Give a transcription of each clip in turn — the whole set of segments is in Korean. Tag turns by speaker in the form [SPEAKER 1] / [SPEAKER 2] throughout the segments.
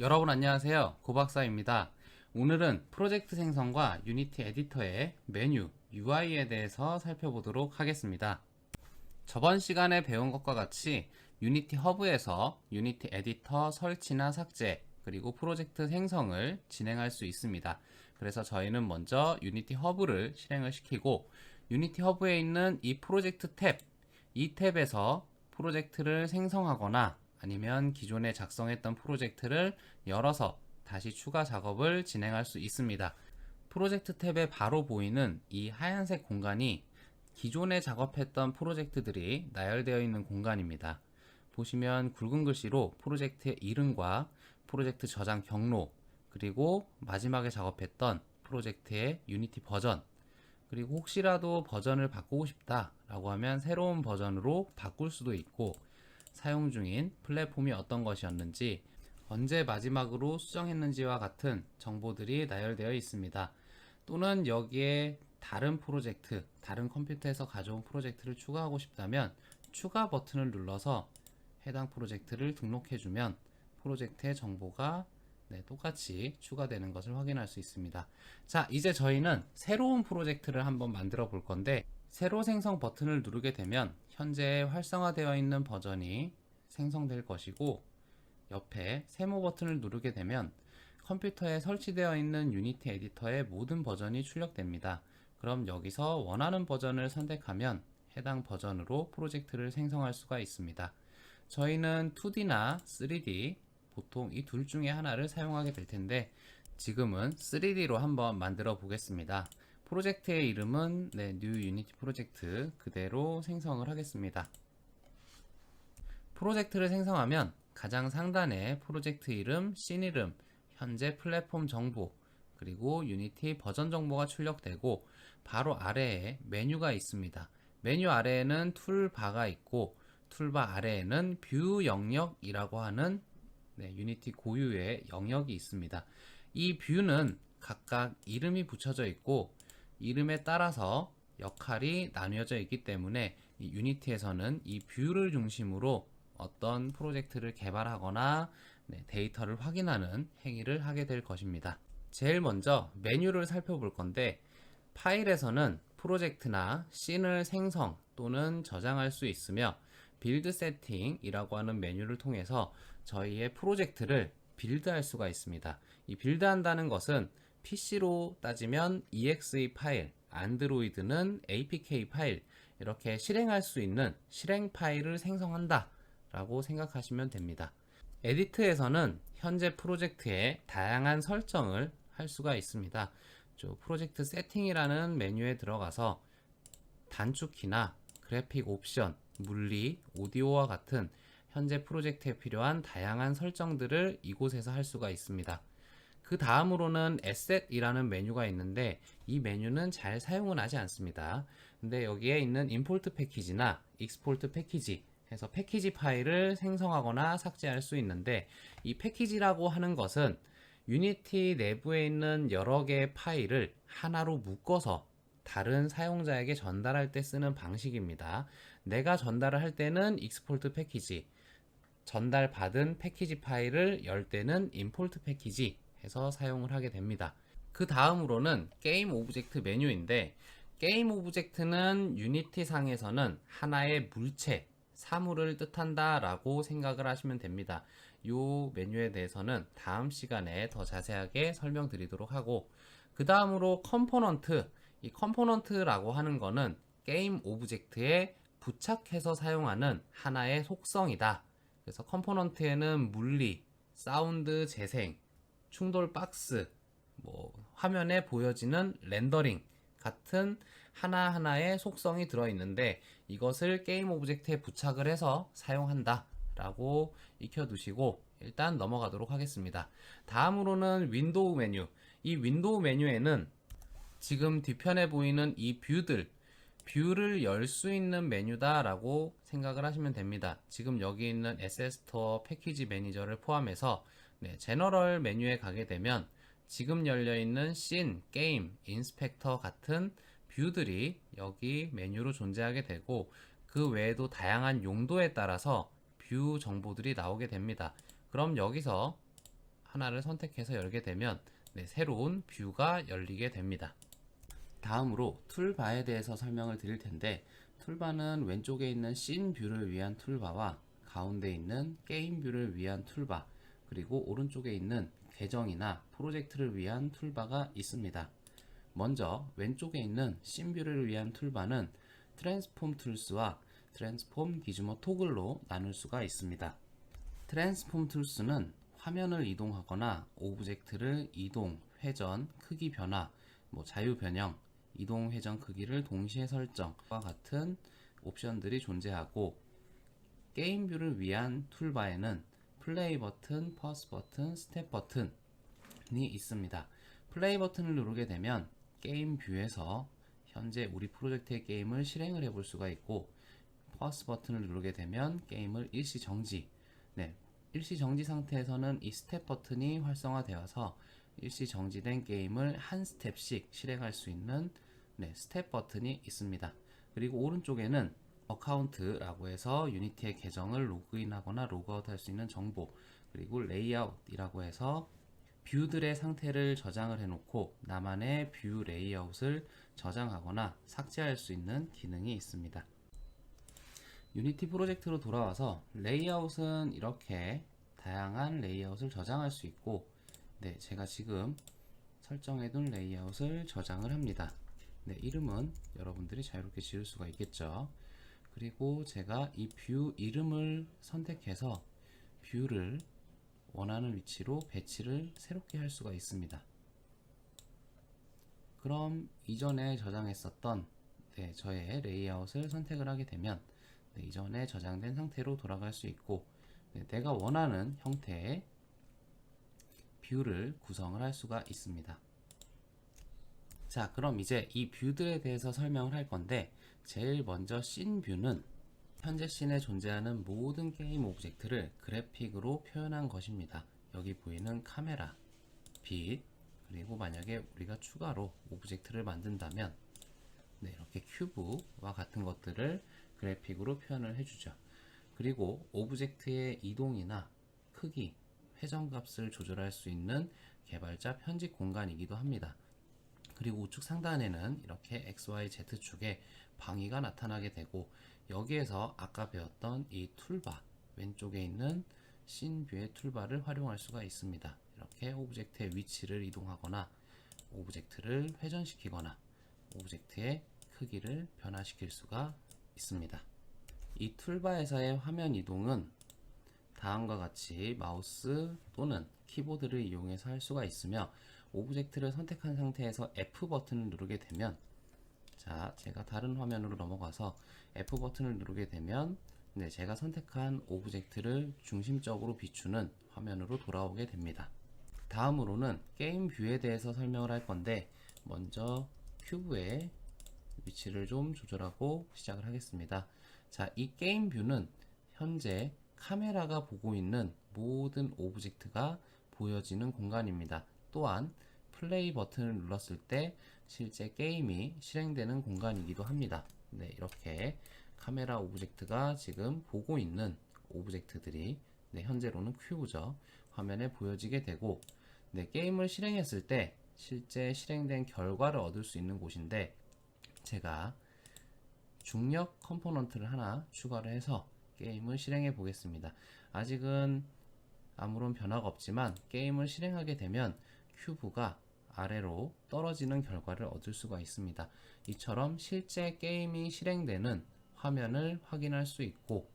[SPEAKER 1] 여러분 안녕하세요. 고박사입니다. 오늘은 프로젝트 생성과 유니티 에디터의 메뉴, UI에 대해서 살펴보도록 하겠습니다. 저번 시간에 배운 것과 같이 유니티 허브에서 유니티 에디터 설치나 삭제, 그리고 프로젝트 생성을 진행할 수 있습니다. 그래서 저희는 먼저 유니티 허브를 실행을 시키고 유니티 허브에 있는 이 프로젝트 탭, 이 탭에서 프로젝트를 생성하거나 아니면 기존에 작성했던 프로젝트를 열어서 다시 추가 작업을 진행할 수 있습니다. 프로젝트 탭에 바로 보이는 이 하얀색 공간이 기존에 작업했던 프로젝트들이 나열되어 있는 공간입니다. 보시면 굵은 글씨로 프로젝트의 이름과 프로젝트 저장 경로, 그리고 마지막에 작업했던 프로젝트의 유니티 버전, 그리고 혹시라도 버전을 바꾸고 싶다라고 하면 새로운 버전으로 바꿀 수도 있고, 사용 중인 플랫폼이 어떤 것이었는지, 언제 마지막으로 수정했는지와 같은 정보들이 나열되어 있습니다. 또는 여기에 다른 프로젝트, 다른 컴퓨터에서 가져온 프로젝트를 추가하고 싶다면 추가 버튼을 눌러서 해당 프로젝트를 등록해주면 프로젝트의 정보가 똑같이 추가되는 것을 확인할 수 있습니다. 자, 이제 저희는 새로운 프로젝트를 한번 만들어 볼 건데, 새로 생성 버튼을 누르게 되면 현재 활성화되어 있는 버전이 생성될 것이고, 옆에 세모 버튼을 누르게 되면 컴퓨터에 설치되어 있는 유니티 에디터의 모든 버전이 출력됩니다. 그럼 여기서 원하는 버전을 선택하면 해당 버전으로 프로젝트를 생성할 수가 있습니다. 저희는 2D나 3D, 보통 이 둘 중에 하나를 사용하게 될 텐데 지금은 3D로 한번 만들어 보겠습니다. 프로젝트의 이름은 New Unity Project 그대로 생성을 하겠습니다. 프로젝트를 생성하면 가장 상단에 프로젝트 이름, 씬 이름, 현재 플랫폼 정보, 그리고 유니티 버전 정보가 출력되고 바로 아래에 메뉴가 있습니다. 메뉴 아래에는 툴바가 있고 툴바 아래에는 뷰 영역이라고 하는 유니티 고유의 영역이 있습니다. 이 뷰는 각각 이름이 붙여져 있고 이름에 따라서 역할이 나뉘어져 있기 때문에 이 유니티에서는 이 뷰를 중심으로 어떤 프로젝트를 개발하거나 데이터를 확인하는 행위를 하게 될 것입니다. 제일 먼저 메뉴를 살펴볼 건데, 파일에서는 프로젝트나 씬을 생성 또는 저장할 수 있으며 빌드 세팅이라고 하는 메뉴를 통해서 저희의 프로젝트를 빌드할 수가 있습니다. 이 빌드한다는 것은 PC로 따지면 exe 파일, 안드로이드는 apk 파일, 이렇게 실행할 수 있는 실행 파일을 생성한다 라고 생각하시면 됩니다. 에디트에서는 현재 프로젝트에 다양한 설정을 할 수가 있습니다. 프로젝트 세팅이라는 메뉴에 들어가서 단축키나 그래픽 옵션, 물리, 오디오와 같은 현재 프로젝트에 필요한 다양한 설정들을 이곳에서 할 수가 있습니다. 그 다음으로는 에셋이라는 메뉴가 있는데 이 메뉴는 잘 사용은 하지 않습니다. 근데 여기에 있는 임포트 패키지나 익스포트 패키지 해서 패키지 파일을 생성하거나 삭제할 수 있는데, 이 패키지라고 하는 것은 유니티 내부에 있는 여러 개의 파일을 하나로 묶어서 다른 사용자에게 전달할 때 쓰는 방식입니다. 내가 전달을 할 때는 익스포트 패키지, 전달받은 패키지 파일을 열 때는 임포트 패키지 해서 사용을 하게 됩니다. 그 다음으로는 게임 오브젝트 메뉴인데, 게임 오브젝트는 유니티 상에서는 하나의 물체, 사물을 뜻한다 라고 생각을 하시면 됩니다. 이 메뉴에 대해서는 다음 시간에 더 자세하게 설명드리도록 하고, 그 다음으로 컴포넌트, 이 컴포넌트라고 하는 거는 게임 오브젝트에 부착해서 사용하는 하나의 속성이다. 그래서 컴포넌트에는 물리, 사운드 재생, 충돌 박스, 화면에 보여지는 렌더링 같은 하나하나의 속성이 들어있는데 이것을 게임 오브젝트에 부착을 해서 사용한다 라고 익혀두시고 일단 넘어가도록 하겠습니다. 다음으로는 윈도우 메뉴. 이 윈도우 메뉴에는 지금 뒤편에 보이는 이 뷰를 열 수 있는 메뉴다 라고 생각을 하시면 됩니다. 지금 여기 있는 에셋스토어 패키지 매니저를 포함해서 제너럴 메뉴에 가게 되면 지금 열려있는 씬, 게임, 인스펙터 같은 뷰들이 여기 메뉴로 존재하게 되고, 그 외에도 다양한 용도에 따라서 뷰 정보들이 나오게 됩니다. 그럼 여기서 하나를 선택해서 열게 되면 새로운 뷰가 열리게 됩니다. 다음으로 툴바에 대해서 설명을 드릴 텐데, 툴바는 왼쪽에 있는 씬 뷰를 위한 툴바와 가운데 있는 게임 뷰를 위한 툴바, 그리고 오른쪽에 있는 계정이나 프로젝트를 위한 툴바가 있습니다. 먼저 왼쪽에 있는 씬 뷰를 위한 툴바는 트랜스폼 툴스와 트랜스폼 기즈모 토글로 나눌 수가 있습니다. 트랜스폼 툴스는 화면을 이동하거나 오브젝트를 이동, 회전, 크기 변화, 자유 변형, 이동 회전 크기를 동시에 설정과 같은 옵션들이 존재하고, 게임 뷰를 위한 툴바에는 플레이 버튼, 퍼스 버튼, 스텝 버튼이 있습니다. 플레이 버튼을 누르게 되면 게임 뷰에서 현재 우리 프로젝트의 게임을 실행을 해볼 수가 있고, 퍼스 버튼을 누르게 되면 게임을 일시 정지, 일시 정지 상태에서는 이 스텝 버튼이 활성화되어서 일시 정지된 게임을 한 스텝씩 실행할 수 있는 스텝 버튼이 있습니다. 그리고 오른쪽에는 어카운트라고 해서 유니티의 계정을 로그인하거나 로그아웃 할 수 있는 정보, 그리고 레이아웃이라고 해서 뷰들의 상태를 저장을 해놓고 나만의 뷰 레이아웃을 저장하거나 삭제할 수 있는 기능이 있습니다. 유니티 프로젝트로 돌아와서 레이아웃은 이렇게 다양한 레이아웃을 저장할 수 있고, 제가 지금 설정해둔 레이아웃을 저장을 합니다. 이름은 여러분들이 자유롭게 지을 수가 있겠죠. 그리고 제가 이 뷰 이름을 선택해서 뷰를 원하는 위치로 배치를 새롭게 할 수가 있습니다. 그럼 이전에 저장했었던 저의 레이아웃을 선택을 하게 되면 이전에 저장된 상태로 돌아갈 수 있고, 내가 원하는 형태의 뷰를 구성을 할 수가 있습니다. 자, 그럼 이제 이 뷰들에 대해서 설명을 할 건데, 제일 먼저 씬 뷰는 현재 씬에 존재하는 모든 게임 오브젝트를 그래픽으로 표현한 것입니다. 여기 보이는 카메라, 빛, 그리고 만약에 우리가 추가로 오브젝트를 만든다면 이렇게 큐브와 같은 것들을 그래픽으로 표현을 해주죠. 그리고 오브젝트의 이동이나 크기, 회전값을 조절할 수 있는 개발자 편집 공간이기도 합니다. 그리고 우측 상단에는 이렇게 XYZ축에 방위가 나타나게 되고, 여기에서 아까 배웠던 이 툴바, 왼쪽에 있는 씬 뷰의 툴바를 활용할 수가 있습니다. 이렇게 오브젝트의 위치를 이동하거나 오브젝트를 회전시키거나 오브젝트의 크기를 변화시킬 수가 있습니다. 이 툴바에서의 화면 이동은 다음과 같이 마우스 또는 키보드를 이용해서 할 수가 있으며, 오브젝트를 선택한 상태에서 F 버튼을 누르게 되면, 제가 다른 화면으로 넘어가서 F 버튼을 누르게 되면 제가 선택한 오브젝트를 중심적으로 비추는 화면으로 돌아오게 됩니다. 다음으로는 게임 뷰에 대해서 설명을 할 건데, 먼저 큐브의 위치를 좀 조절하고 시작을 하겠습니다. 이 게임 뷰는 현재 카메라가 보고 있는 모든 오브젝트가 보여지는 공간입니다. 또한 플레이 버튼을 눌렀을 때 실제 게임이 실행되는 공간이기도 합니다. 이렇게 카메라 오브젝트가 지금 보고 있는 오브젝트들이 현재로는 큐브죠. 화면에 보여지게 되고, 게임을 실행했을 때 실제 실행된 결과를 얻을 수 있는 곳인데, 제가 중력 컴포넌트를 하나 추가를 해서 게임을 실행해 보겠습니다. 아직은 아무런 변화가 없지만 게임을 실행하게 되면 큐브가 아래로 떨어지는 결과를 얻을 수가 있습니다. 이처럼 실제 게임이 실행되는 화면을 확인할 수 있고,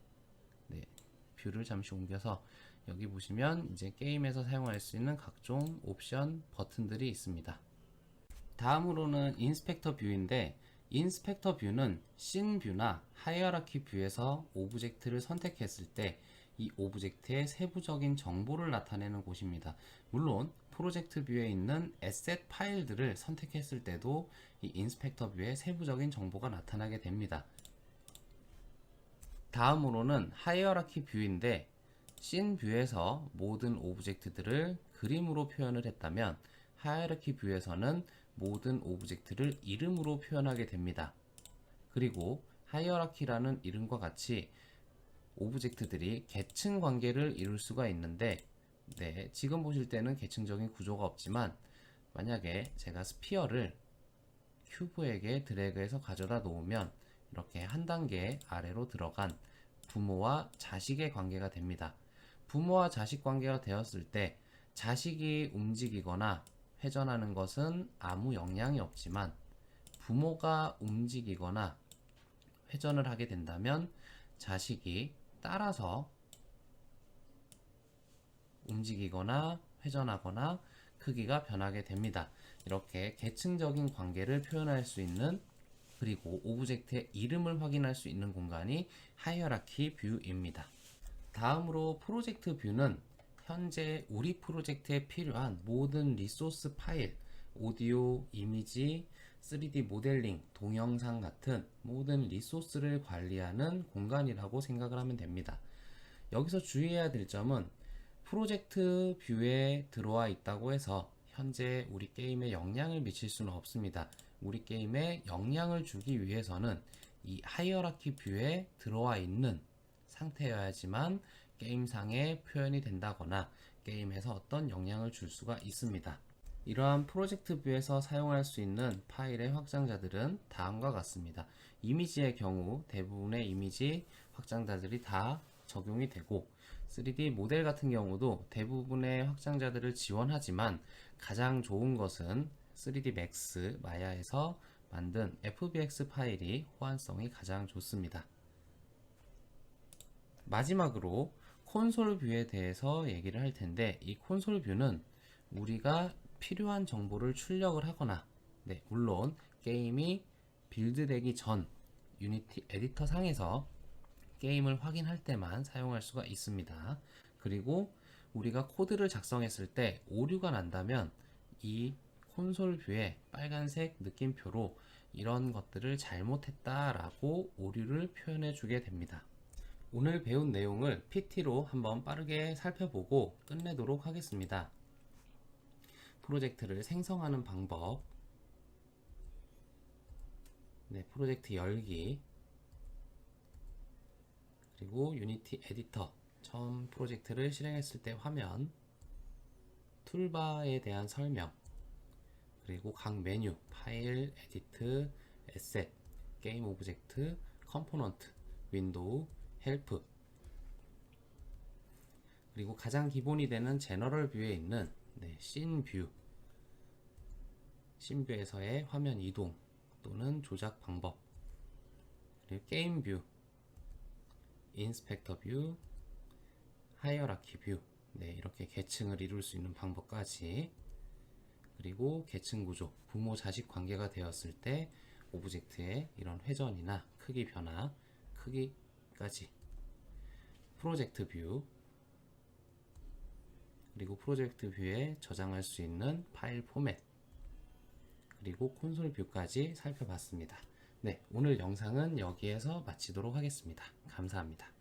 [SPEAKER 1] 뷰를 잠시 옮겨서 여기 보시면 이제 게임에서 사용할 수 있는 각종 옵션 버튼들이 있습니다. 다음으로는 인스펙터 뷰인데, 인스펙터 뷰는 씬 뷰나 하이어라키 뷰에서 오브젝트를 선택했을 때 이 오브젝트의 세부적인 정보를 나타내는 곳입니다. 물론 프로젝트 뷰에 있는 에셋 파일들을 선택했을 때도 이 인스펙터 뷰의 세부적인 정보가 나타나게 됩니다. 다음으로는 하이어라키 뷰인데, 씬 뷰에서 모든 오브젝트들을 그림으로 표현을 했다면 하이어라키 뷰에서는 모든 오브젝트를 이름으로 표현하게 됩니다. 그리고 하이어라키라는 이름과 같이 오브젝트들이 계층 관계를 이룰 수가 있는데, 네, 지금 보실 때는 계층적인 구조가 없지만 만약에 제가 스피어를 큐브에게 드래그해서 가져다 놓으면 이렇게 한 단계 아래로 들어간 부모와 자식의 관계가 됩니다. 부모와 자식 관계가 되었을 때 자식이 움직이거나 회전하는 것은 아무 영향이 없지만 부모가 움직이거나 회전을 하게 된다면 자식이 따라서 움직이거나 회전하거나 크기가 변하게 됩니다. 이렇게 계층적인 관계를 표현할 수 있는 그리고 오브젝트의 이름을 확인할 수 있는 공간이 하이어라키 뷰입니다. 다음으로 프로젝트 뷰는 현재 우리 프로젝트에 필요한 모든 리소스 파일, 오디오, 이미지, 3D 모델링, 동영상 같은 모든 리소스를 관리하는 공간이라고 생각을 하면 됩니다. 여기서 주의해야 될 점은 프로젝트 뷰에 들어와 있다고 해서 현재 우리 게임에 영향을 미칠 수는 없습니다. 우리 게임에 영향을 주기 위해서는 이 하이어라키 뷰에 들어와 있는 상태여야지만 게임상에 표현이 된다거나 게임에서 어떤 영향을 줄 수가 있습니다. 이러한 프로젝트 뷰에서 사용할 수 있는 파일의 확장자들은 다음과 같습니다. 이미지의 경우 대부분의 이미지 확장자들이 다 적용이 되고 3D 모델 같은 경우도 대부분의 확장자들을 지원하지만 가장 좋은 것은 3D Max 마야에서 만든 FBX 파일이 호환성이 가장 좋습니다. 마지막으로 콘솔 뷰에 대해서 얘기를 할 텐데 이 콘솔 뷰는 우리가 필요한 정보를 출력을 하거나 물론 게임이 빌드되기 전 유니티 에디터 상에서 게임을 확인할 때만 사용할 수가 있습니다. 그리고 우리가 코드를 작성했을 때 오류가 난다면 이 콘솔 뷰에 빨간색 느낌표로 이런 것들을 잘못했다라고 오류를 표현해 주게 됩니다. 오늘 배운 내용을 PT로 한번 빠르게 살펴보고 끝내도록 하겠습니다. 프로젝트를 생성하는 방법, 프로젝트 열기, 그리고 유니티 에디터, 처음 프로젝트를 실행했을 때 화면, 툴바에 대한 설명, 그리고 각 메뉴, 파일, 에디트, 에셋, 게임 오브젝트, 컴포넌트, 윈도우, 헬프, 그리고 가장 기본이 되는 제너럴 뷰에 있는 씬 뷰, 씬 뷰에서의 화면 이동 또는 조작 방법, 그리고 게임 뷰, 인스펙터 뷰, 하이어라키 뷰, 이렇게 계층을 이룰 수 있는 방법까지, 그리고 계층 구조, 부모 자식 관계가 되었을 때 오브젝트의 이런 회전이나 크기 변화, 크기까지, 프로젝트 뷰, 그리고 프로젝트 뷰에 저장할 수 있는 파일 포맷, 그리고 콘솔 뷰까지 살펴봤습니다. 오늘 영상은 여기에서 마치도록 하겠습니다. 감사합니다.